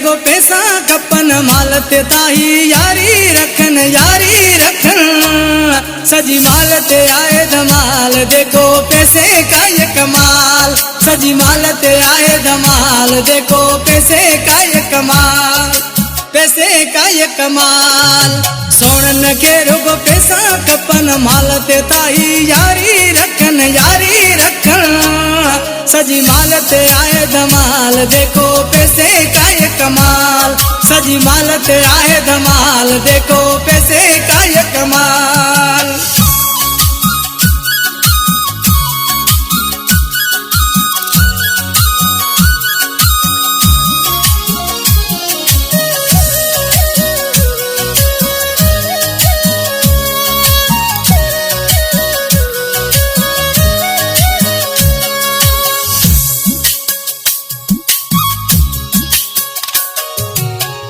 रुगो पैसा कपन मालत ताही यारी रखन सजी मालत आए धमाल देखो पैसे का ये कमाल सजी मालत आए धमाल देखो पैसे का ये कमाल पैसे का ये कमाल सोनन के रुगो पैसा कपन मालत ताही यारी रखन सजी मालत आए धमाल देखो पैसे का ये कमाल सजी मालत आए धमाल देखो पैसे का ये कमाल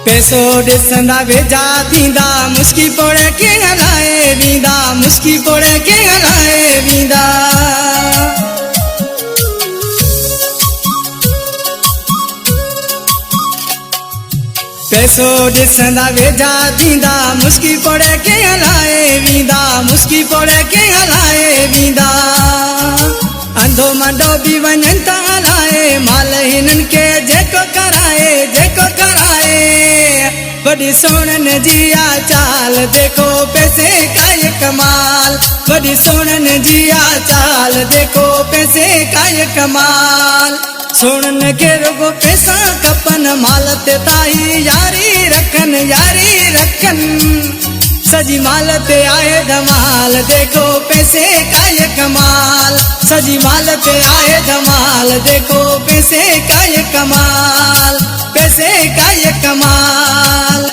पैसो ॾिसंदा वेझा थींदा मुस्की पोड़े के हलाए वींदा मुस्की पोड़े के हलाए वींदा पैसो ॾिसंदा वेझा थींदा मुस्की पोड़े के हलाए वींदा मुस्की पोड़े के हलाए वींदा अंधो मंडो भी वञनि था हलाए माल हिननि खे जेको कराए बड़ी सोनन जिया चाल देखो पैसे का ये कमाल बड़ी सोनन जिया चाल देखो पैसे का ये कमाल सोनन के रुगो पैसा कपन मालत ताही यारी रखन सजी मालत आए धमाल देखो पैसे का ये कमाल सजी मालत आए धमाल देखो पैसे का ये कमाल पैसे का ये कमाल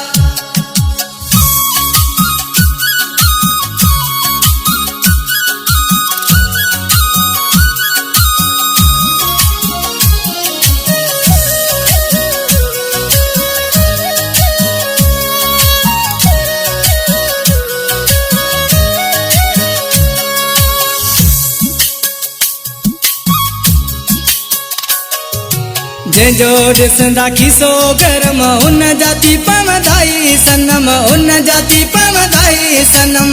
जंहिंजो ॾिसंदा खीसो गरम उन जाती पवंदाई सनम उन जाती पवंदाई सनम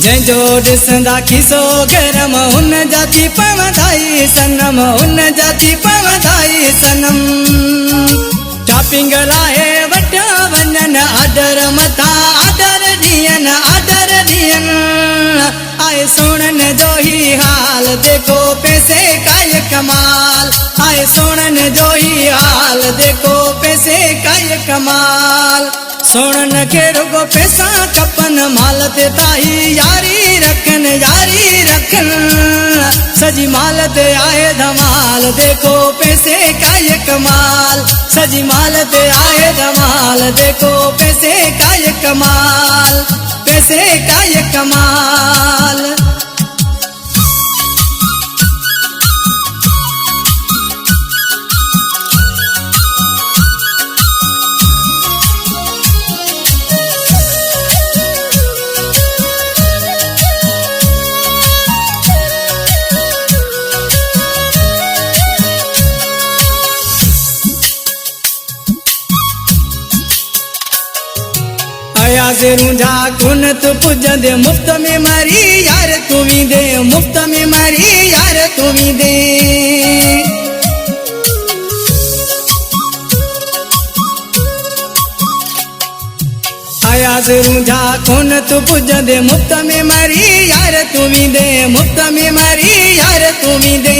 जंहिंजो ॾिसंदा खीसो गरम उन जाती पवंदाई सनम उन जाती पवंदाई सनम शॉपिंग लाइ वठा वञनि आडर मथां आडर ॾियनि आए सोनन जो ही हाल देखो पैसे का ये कमाल आए सोनन जो ही हाल देखो पैसे का ये कमाल सोनन के रुगो पैसा कपन मालत ताही यारी रखन सजी मालत आए धमाल देखो पैसे का ये कमाल सजी मालत आए धमाल देखो पैसे का ये कमाल पैसे का ये कमाल रूंझा कुन तू पुजंदे मुफ्त में मरी यार तू वींदे मुफ्त में मरी यार तू वींदे आयाज़ रूंझा कुन तू पुजंदे मुफ्त में मरी यार तू वींदे मुफ्त में मरी यार तू वींदे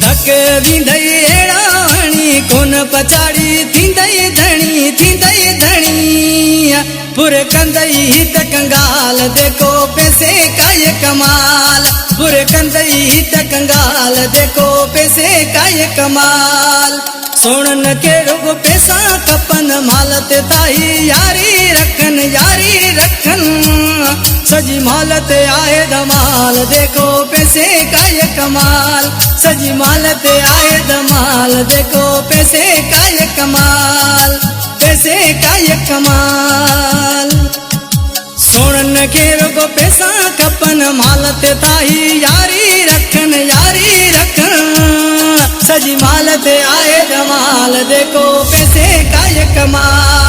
धक वींदई अहिड़ा हणी कोन पछाड़ी थींदई धणी पूरे कंदई हित कंगाल देखो पैसे का ये कमाल पूरे कंदई हित कंगाल देखो पैसे का ये कमाल सोनन के रुगो पैसा कपन मालत ताही यारी रखन सजी मालत आए धमाल देखो पैसे का ये कमाल सजी मालत आए धमाल देखो पैसे का ये कमाल पैसे का ये कमाल सोनन खे रुगो पैसा खपन माल ते ताही यारी रखन सजी माल ते आए धमाल देखो पैसे का ये कमाल।